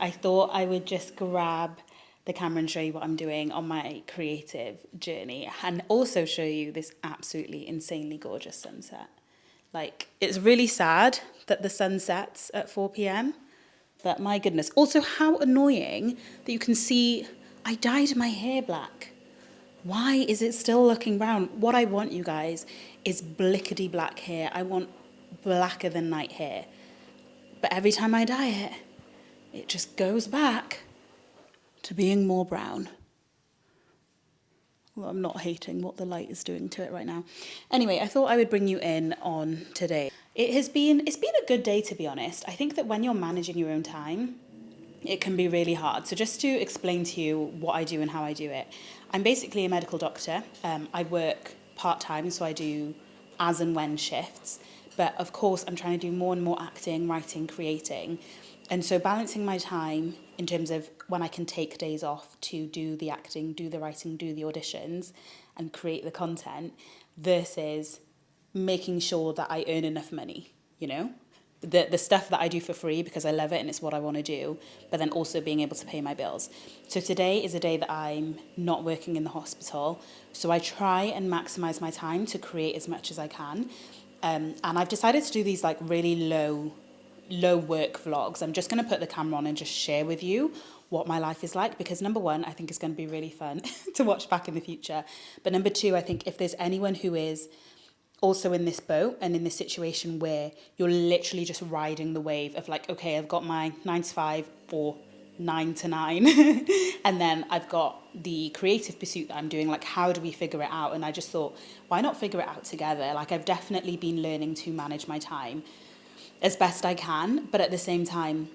I thought I would just grab the camera and show you what I'm doing on my creative journey and also show you this absolutely insanely gorgeous sunset. Like, it's really sad that the sun sets at 4 p.m., but my goodness. Also, how annoying that you can see I dyed my hair black. Why is it still looking brown? What I want, you guys, is blickety black hair. I want blacker than night hair. But every time I dye it, it just goes back to being more brown. Well, I'm not hating what the light is doing to it right now. Anyway, I thought I would bring you in on today. It's been a good day, to be honest. I think that when you're managing your own time, it can be really hard. So just to explain to you what I do and how I do it, I'm basically a medical doctor. I work part-time, so I do as and when shifts. But of course, I'm trying to do more and more acting, writing, creating. And so balancing my time in terms of when I can take days off to do the acting, do the writing, do the auditions, and create the content versus making sure that I earn enough money, you know? The stuff that I do for free because I love it and it's what I want to do, but then also being able to pay my bills. So today is a day that I'm not working in the hospital, so I try and maximize my time to create as much as I can. And I've decided to do these like really low work vlogs. I'm just going to put the camera on and just share with you what my life is like, because number one, I think it's going to be really fun to watch back in the future. But number two, I think if there's anyone who is also in this boat and in this situation where you're literally just riding the wave of like, okay, I've got my 9 to 5 or 9 to 9 and then I've got the creative pursuit that I'm doing, like how do we figure it out? And I just thought, why not figure it out together? Like, I've definitely been learning to manage my time as best I can, but at the same time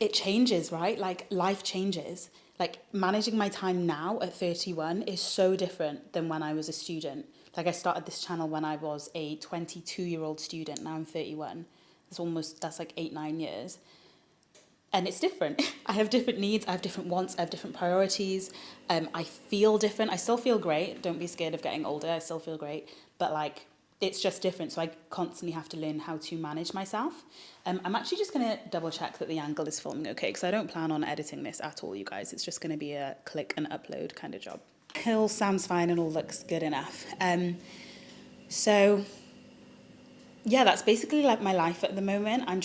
it changes, right? Like, life changes. Like, managing my time now at 31 is so different than when I was a student. Like, I started this channel when I was a 22-year-old student. Now I'm 31. That's like 8, 9 years. And it's different. I have different needs. I have different wants. I have different priorities. I feel different. I still feel great. Don't be scared of getting older. I still feel great. But like, it's just different. So I constantly have to learn how to manage myself. I'm actually just going to double check that the angle is filming okay, because I don't plan on editing this at all, you guys. It's just going to be a click and upload kind of job. It all sounds fine and all looks good enough. So yeah, that's basically like my life at the moment. I'm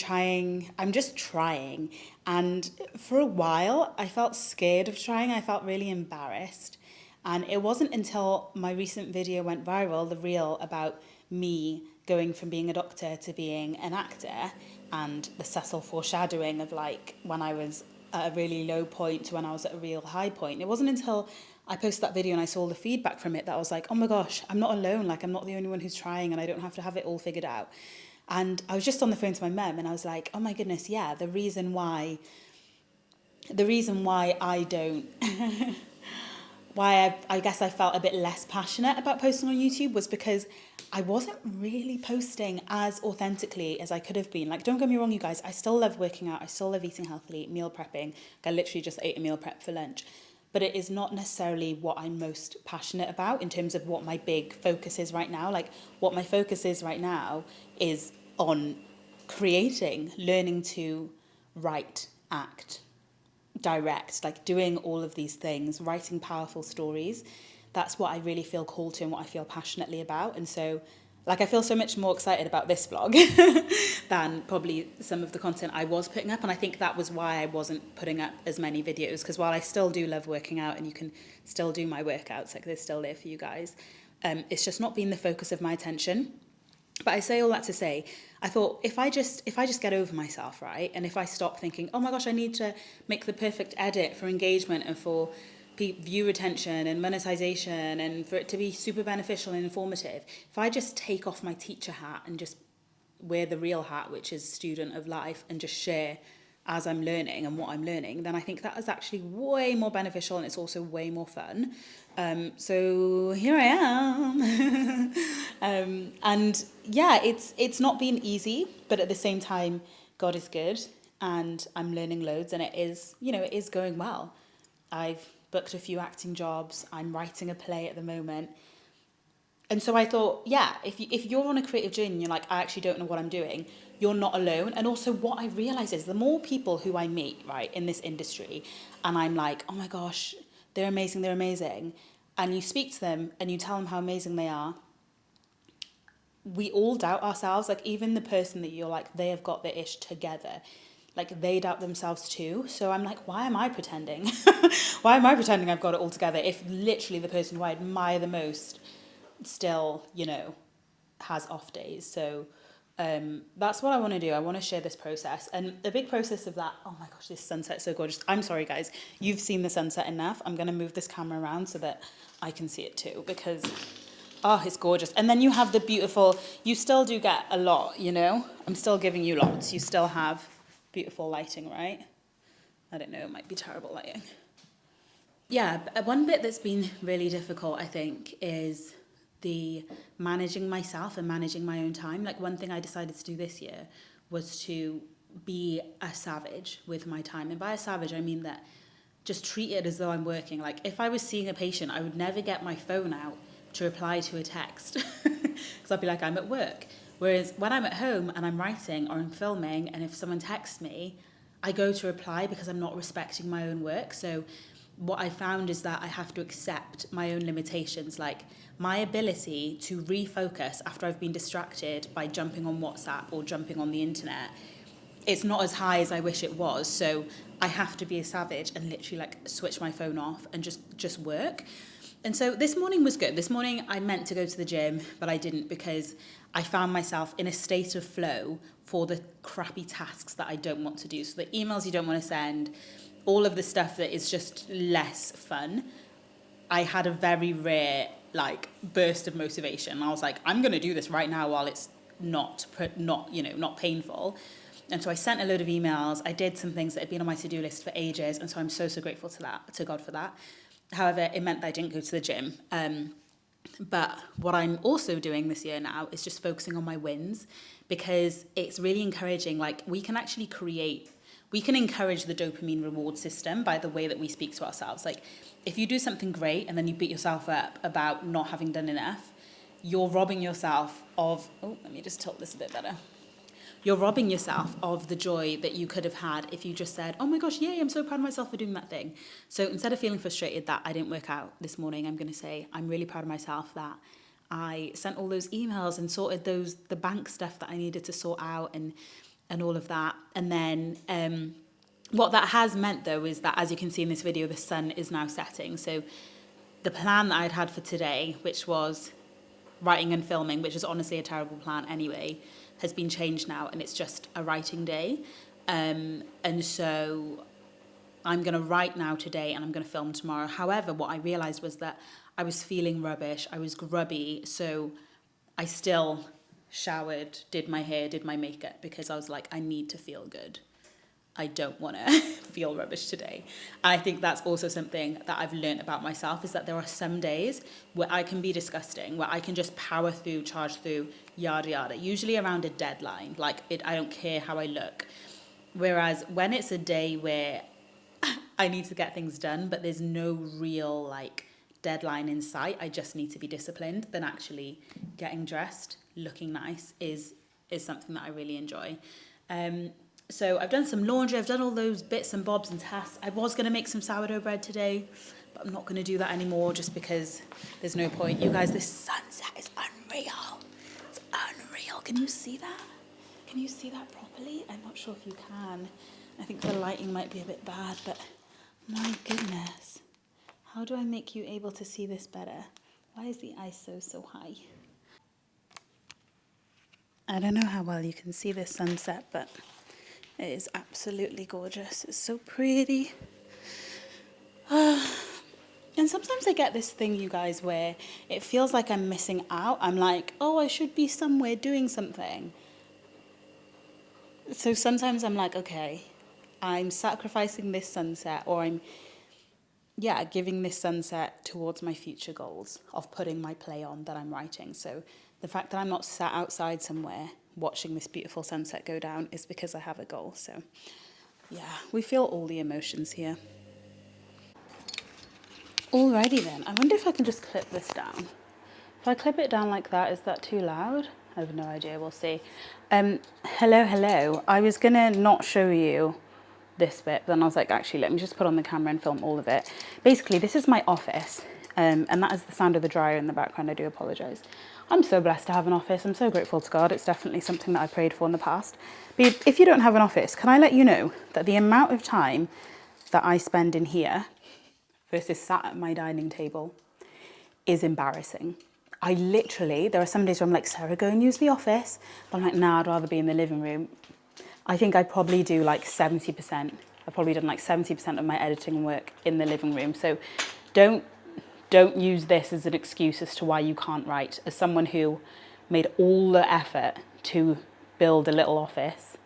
just trying. And for a while, I felt scared of trying. I felt really embarrassed. And it wasn't until my recent video went viral, the reel about me going from being a doctor to being an actor, and the subtle foreshadowing of like when I was at a really low point to when I was at a real high point. It wasn't until I posted that video and I saw the feedback from it that I was like, oh my gosh, I'm not alone. Like, I'm not the only one who's trying and I don't have to have it all figured out. And I was just on the phone to my mum and I was like, oh my goodness, yeah, the reason why I don't I guess I felt a bit less passionate about posting on YouTube was because I wasn't really posting as authentically as I could have been. Like, don't get me wrong, you guys, I still love working out. I still love eating healthily, meal prepping. I literally just ate a meal prep for lunch. But it is not necessarily what I'm most passionate about in terms of what my big focus is right now. Like, what my focus is right now is on creating, learning to write, act, direct, like doing all of these things, writing powerful stories. That's what I really feel called to and what I feel passionately about. And so, like, I feel so much more excited about this vlog than probably some of the content I was putting up. And I think that was why I wasn't putting up as many videos, because while I still do love working out and you can still do my workouts, like they're still there for you guys, it's just not been the focus of my attention. But I say all that to say, I thought if I just get over myself, right, and if I stop thinking, oh my gosh, I need to make the perfect edit for engagement and for view retention and monetization and for it to be super beneficial and informative, if I just take off my teacher hat and just wear the real hat, which is student of life, and just share as I'm learning and what I'm learning, then I think that is actually way more beneficial and it's also way more fun. So here I am. And yeah, it's not been easy, but at the same time, God is good and I'm learning loads and it is going well. I've booked a few acting jobs. I'm writing a play at the moment. And so I thought, yeah, if you're on a creative journey and you're like, I actually don't know what I'm doing, you're not alone. And also what I realize is the more people who I meet, right, in this industry, and I'm like, oh my gosh, they're amazing. And you speak to them and you tell them how amazing they are. We all doubt ourselves. Like even the person that you're like, they have got the ish together. Like they doubt themselves too. So I'm like, why am I pretending? Why am I pretending I've got it all together if literally the person who I admire the most still, you know, has off days? So that's what I want to do. I want to share this process. And a big process of that, oh my gosh, this sunset's so gorgeous. I'm sorry, guys. You've seen the sunset enough. I'm going to move this camera around so that I can see it too, because, oh, it's gorgeous. And then you have the beautiful, you still do get a lot, you know? I'm still giving you lots. You still have beautiful lighting, right? I don't know, it might be terrible lighting. Yeah, one bit that's been really difficult, I think, is the managing myself and managing my own time. Like one thing I decided to do this year was to be a savage with my time. And by a savage, I mean that just treat it as though I'm working. Like if I was seeing a patient, I would never get my phone out to reply to a text because I'd be like, I'm at work. Whereas when I'm at home and I'm writing or I'm filming, and if someone texts me, I go to reply because I'm not respecting my own work. So what I found is that I have to accept my own limitations, like my ability to refocus after I've been distracted by jumping on WhatsApp or jumping on the internet. It's not as high as I wish it was. So I have to be a savage and literally like switch my phone off and just work. And so this morning was good. This morning I meant to go to the gym, but I didn't because I found myself in a state of flow for the crappy tasks that I don't want to do. So the emails you don't want to send, all of the stuff that is just less fun. I had a very rare like burst of motivation. I was like, I'm going to do this right now while it's not painful. And so I sent a load of emails. I did some things that had been on my to-do list for ages. And so I'm so grateful to God for that. However, it meant that I didn't go to the gym. But what I'm also doing this year now is just focusing on my wins, because it's really encouraging. Like we can encourage the dopamine reward system by the way that we speak to ourselves. Like if you do something great and then you beat yourself up about not having done enough, you're robbing yourself of, let me just tilt this a bit better. You're robbing yourself of the joy that you could have had if you just said, oh my gosh, yay, I'm so proud of myself for doing that thing. So instead of feeling frustrated that I didn't work out this morning, I'm going to say, I'm really proud of myself that I sent all those emails and sorted the bank stuff that I needed to sort out and all of that. And then what that has meant, though, is that, as you can see in this video, the sun is now setting. So the plan that I'd had for today, which was writing and filming, which is honestly a terrible plan anyway, has been changed now, and it's just a writing day. And so I'm going to write now today and I'm going to film tomorrow. However, what I realised was that I was feeling rubbish. I was grubby. So I still showered, did my hair, did my makeup, because I was like, I need to feel good. I don't want to feel rubbish today. I think that's also something that I've learned about myself, is that there are some days where I can be disgusting, where I can just power through, charge through, yada, yada, usually around a deadline. Like I don't care how I look. Whereas when it's a day where I need to get things done, but there's no real like deadline in sight, I just need to be disciplined, then actually getting dressed, looking nice is something that I really enjoy. So I've done some laundry, I've done all those bits and bobs and tasks. I was going to make some sourdough bread today, but I'm not going to do that anymore just because there's no point. You guys, this sunset is unreal. It's unreal. Can you see that? Can you see that properly? I'm not sure if you can. I think the lighting might be a bit bad, but my goodness. How do I make you able to see this better? Why is the ISO so high? I don't know how well you can see this sunset, but it is absolutely gorgeous. It's so pretty. And sometimes I get this thing, you guys, where it feels like I'm missing out. I'm like, oh, I should be somewhere doing something. So sometimes I'm like, okay, I'm sacrificing this sunset, or I'm giving this sunset towards my future goals of putting my play on that I'm writing. So the fact that I'm not sat outside somewhere watching this beautiful sunset go down is because I have a goal. So yeah, we feel all the emotions here. Alrighty then, I wonder if I can just clip this down. If I clip it down like that, is that too loud? I have no idea, we'll see. Hello. I was gonna not show you this bit, then I was like, actually, let me just put on the camera and film all of it. Basically, this is my office, and that is the sound of the dryer in the background. I do apologise. I'm so blessed to have an office. I'm so grateful to God. It's definitely something that I prayed for in the past. But if you don't have an office, can I let you know that the amount of time that I spend in here versus sat at my dining table is embarrassing. I literally, there are some days where I'm like, Sarah, go and use the office. But I'm like, nah, I'd rather be in the living room. I think I probably do like 70%. I've probably done like 70% of my editing work in the living room. So don't use this as an excuse as to why you can't write. As someone who made all the effort to build a little office,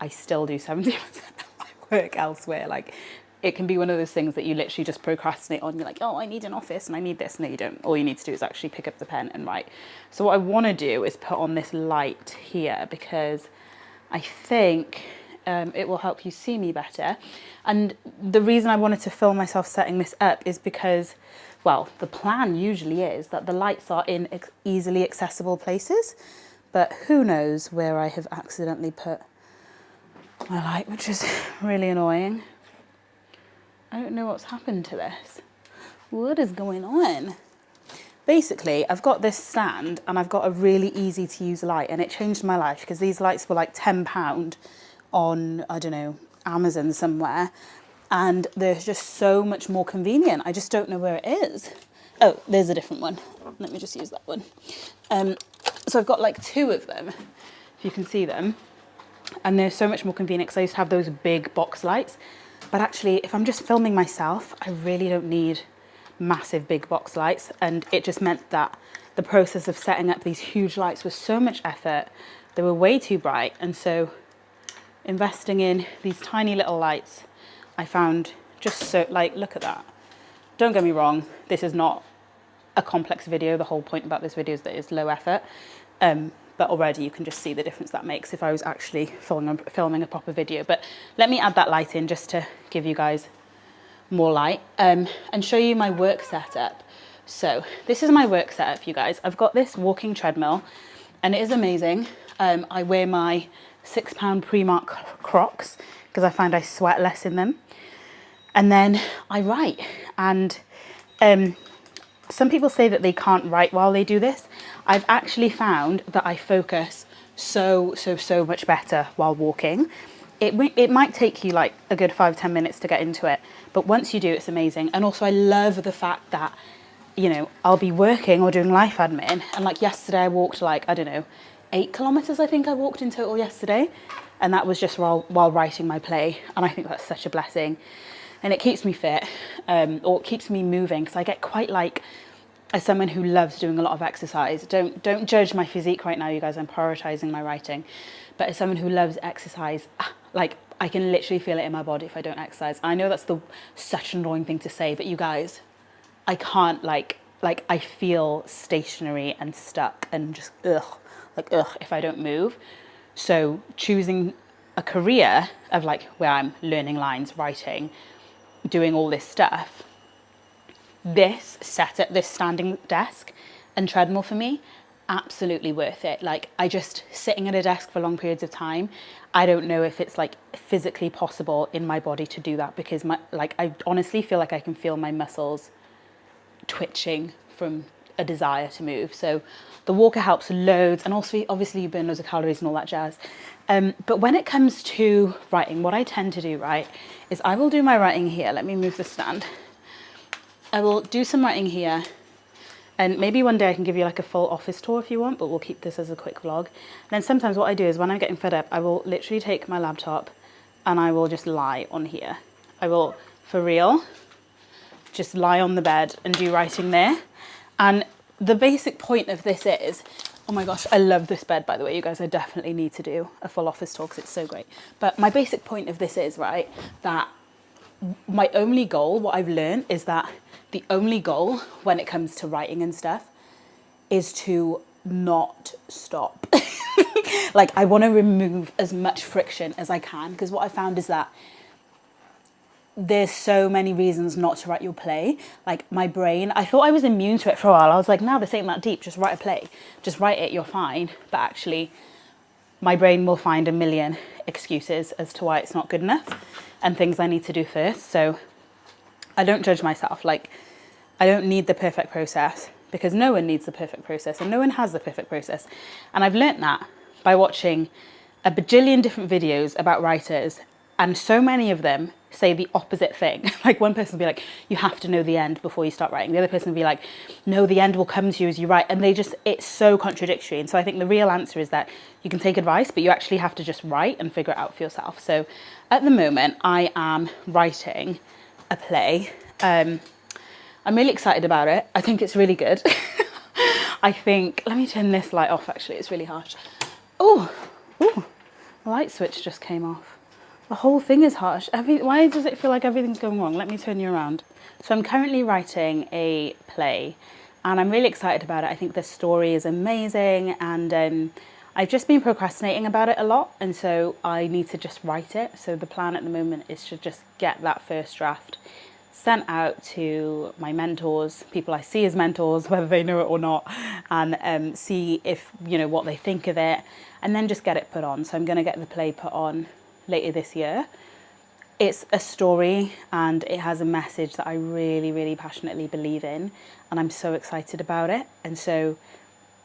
I still do 70% of my work elsewhere. Like, it can be one of those things that you literally just procrastinate on. You're like, oh, I need an office and I need this. No, you don't. All you need to do is actually pick up the pen and write. So what I want to do is put on this light here because I think it will help you see me better. And the reason I wanted to film myself setting this up is because, well, the plan usually is that the lights are in easily accessible places, but who knows where I have accidentally put my light, which is really annoying. I don't know what's happened to this. What is going on? Basically, I've got this stand and I've got a really easy to use light, and it changed my life because these lights were like £10 on, I don't know, Amazon somewhere, and they're just so much more convenient. I just don't know where it is. Oh, there's a different one. Let me just use that one. So I've got like 2 of them, if you can see them, and they're so much more convenient because I used to have those big box lights. But actually, if I'm just filming myself, I really don't need massive big box lights, and it just meant that the process of setting up these huge lights was so much effort. They were way too bright, and so investing in these tiny little lights I found just so, like, look at that. Don't get me wrong, this is not a complex video. The whole point about this video is that it's low effort, but already you can just see the difference that makes if I was actually filming a proper video. But let me add that light in just to give you guys more light, and show you my work setup. So this is my work setup, you guys. I've got this walking treadmill and it is amazing. I wear my £6 Primark Crocs because I find I sweat less in them. And then I write, and some people say that they can't write while they do this. I've actually found that I focus so much better while walking. It might take you like a good 5-10 minutes to get into it, but once you do, it's amazing. And also I love the fact that, you know, I'll be working or doing life admin, and like yesterday I walked like, I don't know, 8 kilometers I think I walked in total yesterday, and that was just while writing my play. And I think that's such a blessing, and it keeps me fit, or it keeps me moving, because I get quite like, as someone who loves doing a lot of exercise, don't judge my physique right now, you guys, I'm prioritizing my writing, but as someone who loves exercise, like, I can literally feel it in my body if I don't exercise. I know that's such an annoying thing to say, but you guys, I can't, like I feel stationary and stuck and just ugh if I don't move. So choosing a career of like where I'm learning lines, writing, doing all this stuff, this setup, this standing desk and treadmill for me, absolutely worth it. Like, I just sitting at a desk for long periods of time, I don't know if it's like physically possible in my body to do that, because I honestly feel like I can feel my muscles twitching from a desire to move. So the walker helps loads, and also obviously you burn loads of calories and all that jazz. But when it comes to writing, what I tend to do, right, is I will do my writing here. Let me move the stand. I will do some writing here, and maybe one day I can give you like a full office tour if you want, but we'll keep this as a quick vlog. And then sometimes what I do is when I'm getting fed up, I will literally take my laptop and I will just lie on here. I will, for real, just lie on the bed and do writing there. And the basic point of this is, oh my gosh, I love this bed, by the way, you guys. I definitely need to do a full office tour because it's so great. But my basic point of this is, right, that my only goal, what I've learned is that the only goal when it comes to writing and stuff is to not stop. Like, I want to remove as much friction as I can, because what I found is that there's so many reasons not to write your play. Like my brain, I thought I was immune to it for a while. I was like, no, this ain't that deep. Just write a play. Just write it, you're fine. But actually, my brain will find a million excuses as to why it's not good enough and things I need to do first. So I don't judge myself. Like, I don't need the perfect process because no one needs the perfect process and no one has the perfect process. And I've learnt that by watching a bajillion different videos about writers, and so many of them say the opposite thing. Like one person will be like, you have to know the end before you start writing. The other person will be like, no, the end will come to you as you write. And it's so contradictory. And so I think the real answer is that you can take advice, but you actually have to just write and figure it out for yourself. So at the moment, I am writing a play. I'm really excited about it. I think it's really good. Let me turn this light off actually, it's really harsh. Oh, the light switch just came off. The whole thing is harsh. Why does it feel like everything's going wrong? Let me turn you around. So I'm currently writing a play and I'm really excited about it. I think the story is amazing and I've just been procrastinating about it a lot and so I need to just write it. So the plan at the moment is to just get that first draft sent out to my mentors, people I see as mentors, whether they know it or not, and see if, what they think of it, and then just get it put on. So I'm going to get the play put on later this year. It's a story and it has a message that I really, really passionately believe in, and I'm so excited about it. And so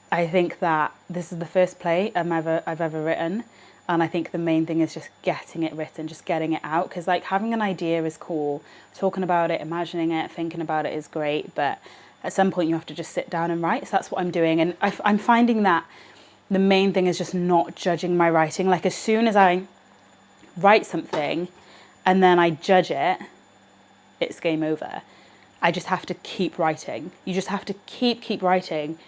I think that this is the first play I've ever written. And I think the main thing is just getting it written, just getting it out. Because like having an idea is cool. Talking about it, imagining it, thinking about it is great. But at some point you have to just sit down and write. So that's what I'm doing. And I'm finding that the main thing is just not judging my writing. Like as soon as I write something and then I judge it, it's game over. I just have to keep writing. You just have to keep writing.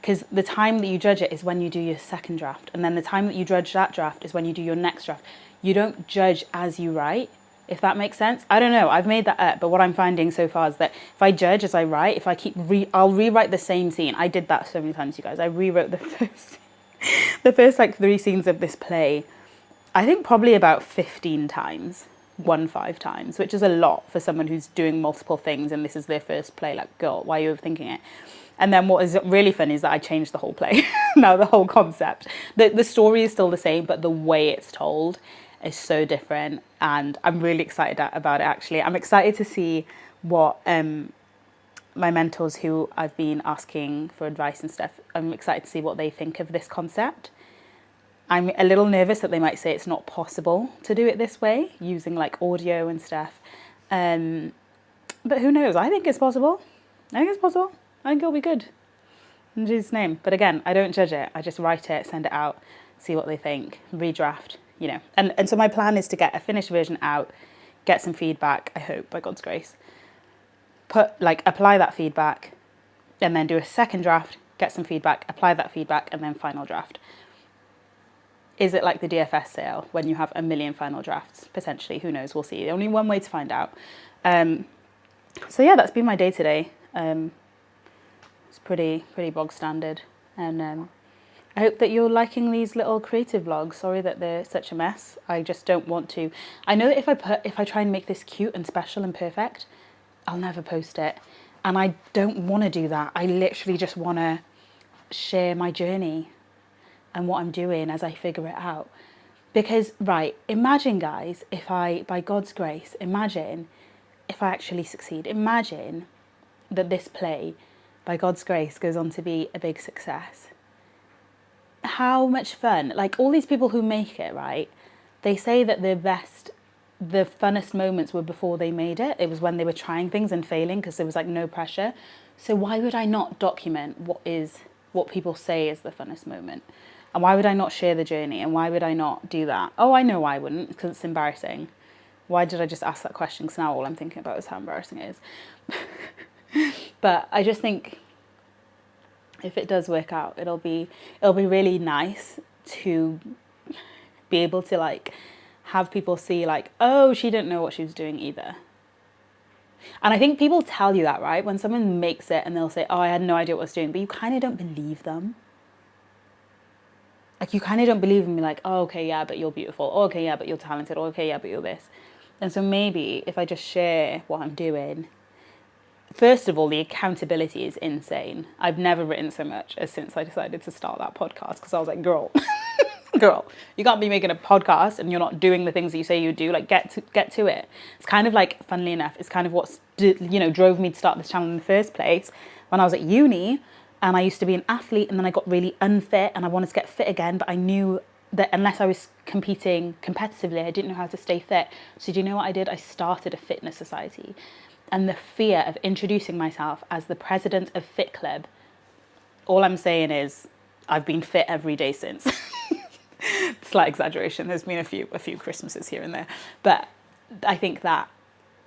Because the time that you judge it is when you do your second draft. And then the time that you judge that draft is when you do your next draft. You don't judge as you write, if that makes sense. I don't know, I've made that up. But what I'm finding so far is that if I judge as I write, if I I'll rewrite the same scene. I did that so many times, you guys. I rewrote the first like 3 scenes of this play, I think probably about 15 times. 5 times, which is a lot for someone who's doing multiple things and this is their first play. Like, girl, why are you overthinking it? And then what is really funny is that I changed the whole play. Now the whole concept. The story is still the same, but the way it's told is so different. And I'm really excited about it, actually. I'm excited to see what my mentors who I've been asking for advice and stuff, I'm excited to see what they think of this concept. I'm a little nervous that they might say it's not possible to do it this way, using like audio and stuff. But who knows? I think it's possible. I think it'll be good. In Jesus' name. But again, I don't judge it. I just write it, send it out, see what they think, redraft, And so my plan is to get a finished version out, get some feedback, I hope, by God's grace. Apply that feedback, and then do a second draft, get some feedback, apply that feedback, and then final draft. Is it like the DFS sale when you have a million final drafts? Potentially, who knows? We'll see. Only one way to find out. So yeah, that's been my day today. It's pretty bog standard, and I hope that you're liking these little creative vlogs. Sorry that they're such a mess. I just don't want to. I know that if I try and make this cute and special and perfect, I'll never post it, and I don't want to do that. I literally just want to share my journey and what I'm doing as I figure it out. Because, right, imagine guys, by God's grace, imagine if I actually succeed. Imagine that this play, by God's grace, goes on to be a big success. How much fun. Like all these people who make it, right, they say that the funnest moments were before they made it. It was when they were trying things and failing because there was like no pressure. So why would I not document what people say is the funnest moment? And why would I not share the journey? And why would I not do that? Oh, I know I wouldn't, because it's embarrassing. Why did I just ask that question? Because now all I'm thinking about is how embarrassing it is. But I just think if it does work out, it'll be really nice to be able to like have people see like, oh, she didn't know what she was doing either. And I think people tell you that, right? When someone makes it and they'll say, oh, I had no idea what I was doing, but you kind of don't believe them. Like you kind of don't believe in me like, oh, okay, yeah, but you're beautiful. Oh, okay, yeah, but you're talented. Oh, okay, yeah, but you're this. And so maybe if I just share what I'm doing, first of all, the accountability is insane. I've never written so much as since I decided to start that podcast, because I was like, girl, girl, you can't be making a podcast and you're not doing the things that you say you do. Like, get to it. It's kind of like, funnily enough, it's kind of what drove me to start this channel in the first place. When I was at uni and I used to be an athlete, and then I got really unfit and I wanted to get fit again, but I knew that unless I was competing competitively, I didn't know how to stay fit. So do you know what I did? I started a fitness society. And the fear of introducing myself as the president of Fit Club, all I'm saying is I've been fit every day since. Slight exaggeration. There's been a few Christmases here and there. But I think that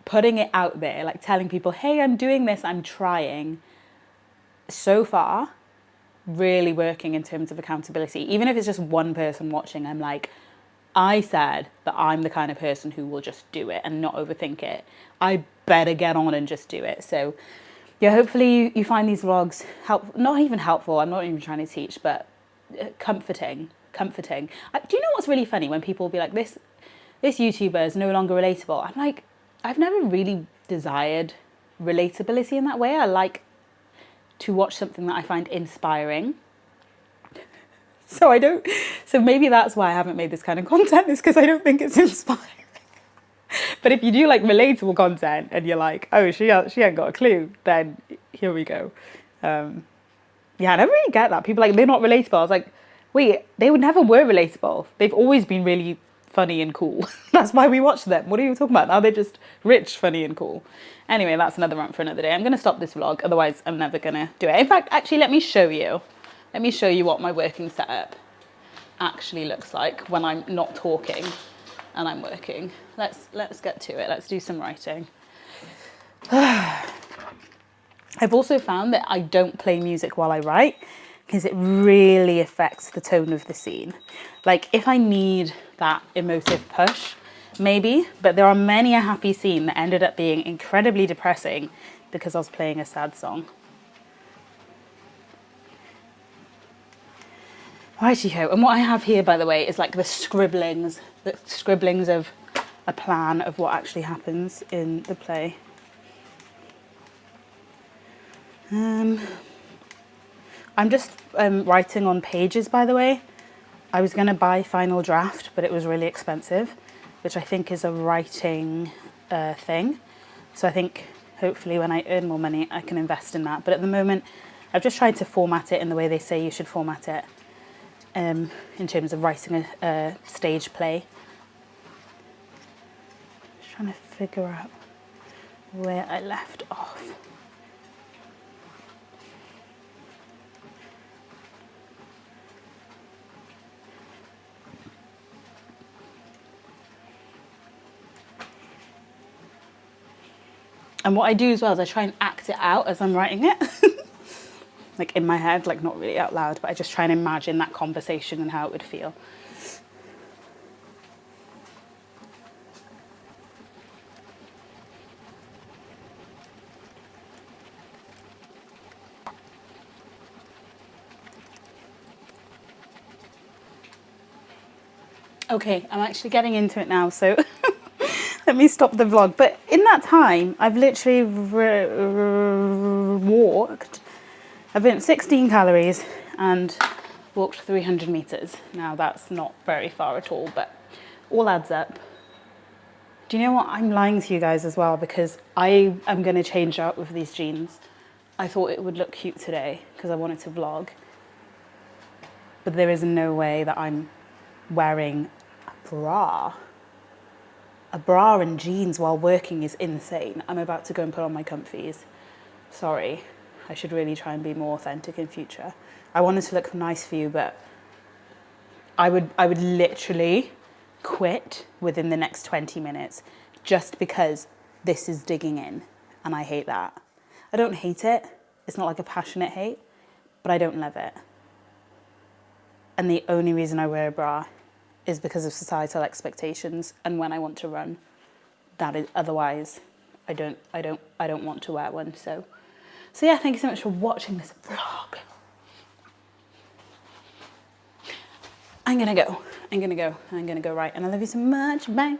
putting it out there, like telling people, hey, I'm doing this, I'm trying, so far, really working in terms of accountability. Even if it's just one person watching, I'm like, I said that I'm the kind of person who will just do it and not overthink it. I better get on and just do it. So yeah, hopefully you find these vlogs not even helpful, I'm not even trying to teach, but comforting. Do you know what's really funny? When people will be like, this YouTuber is no longer relatable. I'm like, I've never really desired relatability in that way. I like to watch something that I find inspiring. So maybe that's why I haven't made this kind of content, is because I don't think it's inspiring. But if you do like relatable content and you're like, oh, she ain't got a clue, then here we go. Yeah, I never really get that. People are like, they're not relatable. I was like, wait, they never were relatable. They've always been really funny and cool. That's why we watch them. What are you talking about? Now they're just rich, funny and cool. Anyway, that's another rant for another day. I'm going to stop this vlog, otherwise I'm never going to do it. In fact, actually, let me show you. Let me show you what my working setup actually looks like when I'm not talking and I'm working. Let's get to it. Let's do some writing. I've also found that I don't play music while I write, because it really affects the tone of the scene. Like, if I need that emotive push, maybe, but there are many a happy scene that ended up being incredibly depressing because I was playing a sad song. Righty-ho, and what I have here, by the way, is like the scribblings of a plan of what actually happens in the play. I'm just writing on pages, by the way. I was going to buy Final Draft, but it was really expensive, which I think is a writing thing. So I think hopefully when I earn more money, I can invest in that. But at the moment, I've just tried to format it in the way they say you should format it, in terms of writing a stage play. Just trying to figure out where I left off. And what I do as well is I try and act it out as I'm writing it. Like in my head, like not really out loud, but I just try and imagine that conversation and how it would feel. Okay, I'm actually getting into it now, so let me stop the vlog. But in that time, I've literally walked. I've burnt 16 calories and walked 300 meters. Now that's not very far at all, but all adds up. Do you know what? I'm lying to you guys as well, because I am going to change out with these jeans. I thought it would look cute today because I wanted to vlog. But there is no way that I'm wearing a bra. A bra and jeans while working is insane. I'm about to go and put on my comfies. Sorry. I should really try and be more authentic in future. I wanted to look nice for you, but I would literally quit within the next 20 minutes just because this is digging in, and I hate that. I don't hate it. It's not like a passionate hate, but I don't love it. And the only reason I wear a bra is because of societal expectations and when I want to run. That is, otherwise I don't want to wear one. So yeah, thank you so much for watching this vlog. I'm gonna go right, and I love you so much. Bye.